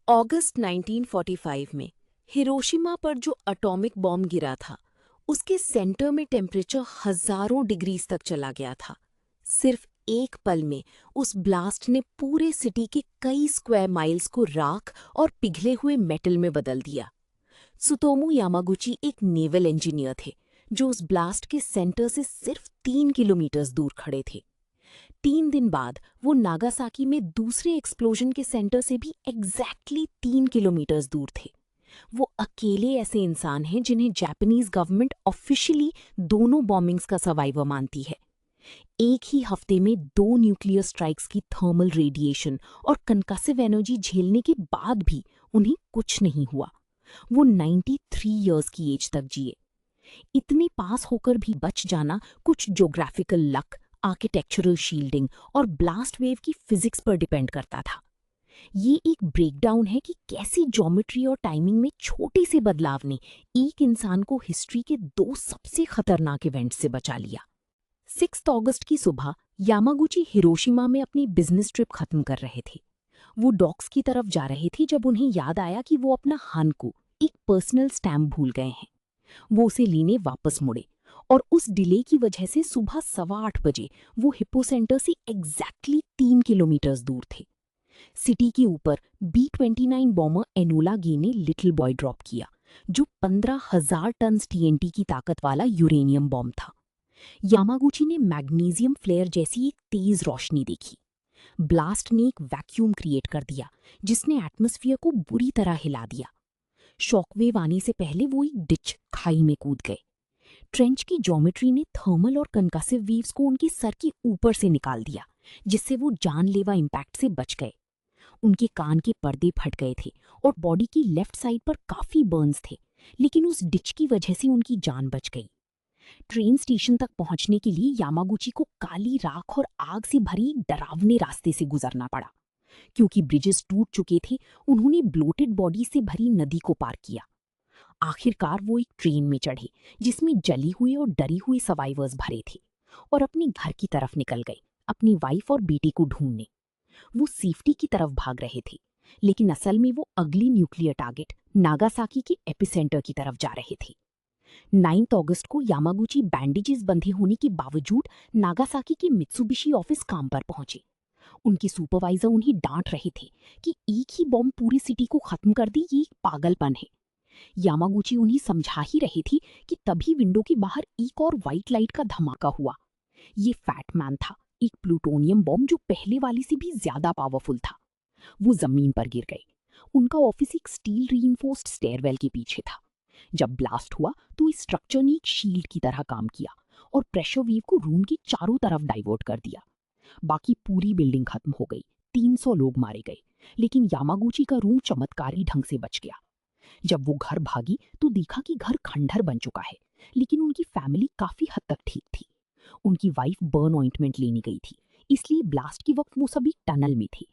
अगस्त 1945 में हिरोशिमा पर जो एटॉमिक बॉम्ब गिरा था, उसके सेंटर में टेम्परेचर हजारों डिग्रीज तक चला गया था। सिर्फ एक पल में उस ब्लास्ट ने पूरे सिटी के कई स्क्वायर माइल्स को राख और पिघले हुए मेटल में बदल दिया। सुतोमू यामागुची एक नेवल इंजीनियर थे, जो उस ब्लास्ट के सेंटर से सिर्फ 3 किलोमीटर दूर खड़े थे। 3 दिन बाद वो नागासाकी में दूसरे एक्सप्लोजन के सेंटर से भी एग्जैक्टली 3 किलोमीटर दूर थे। वो अकेले ऐसे इंसान हैं जिन्हें जापानीज गवर्नमेंट ऑफिशियली दोनों बॉम्बिंग्स का सर्वाइवर मानती है। एक ही हफ्ते में 2 न्यूक्लियर स्ट्राइक्स की थर्मल रेडिएशन और कंकसिव एनर्जी झेलने के बाद भी उन्हें कुछ नहीं हुआ। वो 93 इयर्स की एज तक जिए। इतने पास होकर भी बच जाना कुछ ज्योग्राफिकल लक, आर्किटेक्चरल शील्डिंग और ब्लास्ट वेव की फिजिक्स पर डिपेंड करता था। ये एक ब्रेकडाउन है कि कैसी ज्योमेट्री और टाइमिंग में छोटे से बदलाव ने एक इंसान को हिस्ट्री के 2 सबसे खतरनाक इवेंट्स से बचा लिया। 6 अगस्त की सुबह यामागुची हिरोशिमा में अपनी बिजनेस ट्रिप खत्म कर रहे थे। वो डॉक्स की तरफ जा रहे थे जब उन्हें याद आया कि वो अपना हानको, एक पर्सनल स्टैम्प भूल गए हैं। वो उसे लेने वापस मुड़े और उस डिले की वजह से सुबह 8:15 बजे वो हिप्पो सेंटर से एग्जैक्टली 3 किलोमीटर दूर थे। सिटी के ऊपर B-29 बॉम्बर एनोला गे ने लिटिल बॉय ड्रॉप किया, जो 15,000 टन TNT की ताकत वाला यूरेनियम बॉम्ब था। यामागुची ने मैग्नीशियम फ्लेयर जैसी एक तेज रोशनी देखी। ब्लास्ट ने एक वैक्यूम क्रिएट कर दिया, जिसने एटमॉस्फेयर को बुरी तरह हिला दिया। शॉकवेव आने से पहले वो एक डिच खाई में कूद गए। ट्रेंच की ज्योमेट्री ने थर्मल और कंकसिव वेव्स को उनके सर के ऊपर से निकाल दिया, जिससे वो जानलेवा इम्पैक्ट से बच गए। उनके कान के पर्दे फट गए थे और बॉडी की लेफ्ट साइड पर काफी बर्न्स थे, लेकिन उस डिच की वजह से उनकी जान बच गई। ट्रेन स्टेशन तक पहुंचने के लिए यामागुची को काली राख और आग से भरी एक डरावने रास्ते से गुजरना पड़ा। क्योंकि ब्रिजेस टूट चुके थे, उन्होंने ब्लोटेड बॉडी से भरी नदी को पार किया। आखिरकार वो एक ट्रेन में चढ़े, जिसमें जली हुई और डरी हुई सर्वाइवर्स भरे थे, और अपने घर की तरफ निकल गए, अपनी वाइफ और बेटे को ढूंढने। वो सेफ्टी की तरफ भाग रहे थे, लेकिन असल में वो अगली न्यूक्लियर टारगेट नागासाकी के एपिसेंटर की तरफ जा रहे थे। 9 अगस्त को यामागुची बैंडेजेस बंधे होने के बावजूद नागासाकी के मित्सुबिशी ऑफिस काम पर पहुंचे। उनके सुपरवाइजर उन्हें डांट रहे थे कि एक ही बॉम्ब पूरी सिटी को खत्म कर दी, ये एक पागलपन है। यामागुची उन्हें समझा ही रही थी कि तभी विंडो के बाहर एक और व्हाइट लाइट का धमाका हुआ। ये फैटमैन था, एक प्लूटोनियम बॉम्ब जो पहले वाले से भी ज्यादा पावरफुल था। वो जमीन पर गिर गए। उनका ऑफिस एक स्टील रीइंफोर्स्ड स्टेयरवेल के पीछे था। जब ब्लास्ट हुआ तो इस स्ट्रक्चर ने एक शील्ड की तरह काम किया और प्रेशर वेव को रूम के चारों तरफ डाइवर्ट कर दिया। बाकी पूरी बिल्डिंग खत्म हो गई, 300 लोग मारे गए, लेकिन यामागुची का रूम चमत्कारी ढंग से बच गया। जब वो घर भागी तो देखा कि घर खंडहर बन चुका है, लेकिन उनकी फैमिली काफी हद तक ठीक थी। उनकी वाइफ बर्न ऑइंटमेंट लेने गई थी, इसलिए ब्लास्ट के वक्त वो सभी टनल में थे।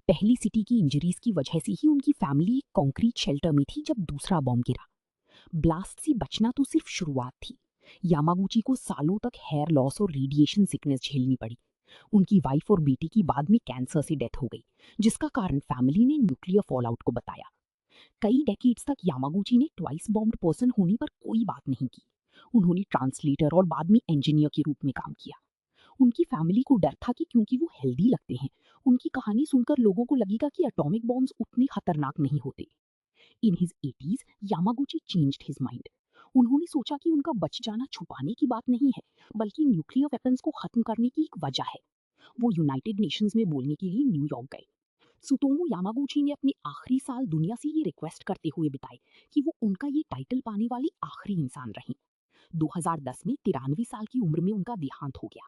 पहली सिटी की इंजरीज की वजह से ही उनकी फैमिली एक कंक्रीट शेल्टर में थी जब दूसरा बॉम्ब गिरा। ब्लास्ट से बचना तो सिर्फ शुरुआत थी। यामागुची को सालों तक हेयर लॉस और रेडिएशन सिकनेस झेलनी पड़ी। उनकी वाइफ और बेटी की बाद में कैंसर से डेथ हो गई, जिसका कारण फैमिली ने न्यूक्लियर फॉलआउट को बताया। कई डेकेड्स तक यामागुची ने ट्वाइस बॉम्ब्ड पर्सन होने पर कोई बात नहीं की। उन्होंने ट्रांसलेटर और बाद में इंजीनियर के रूप में काम किया। उनकी फैमिली को डर था कि क्योंकि वो हेल्दी लगते हैं, उनकी कहानी सुनकर लोगों को लगेगा कि एटॉमिक बॉम्ब्स उतने खतरनाक नहीं होते। In his 80s Yamaguchi changed his mind. उन्होंने सोचा कि उनका बच जाना छुपाने की बात नहीं है, बल्कि न्यूक्लियर वेपन्स को खत्म करने की एक वजह है। वो यूनाइटेड नेशंस में बोलने के लिए न्यूयॉर्क गए। सुतोमू यामागुची ने अपने आखिरी साल दुनिया से ये रिक्वेस्ट करते हुए बिताए कि वो उनका ये टाइटल पाने वाली आखिरी इंसान रहीं। 2010 में 93 साल की उम्र में उनका देहांत हो गया।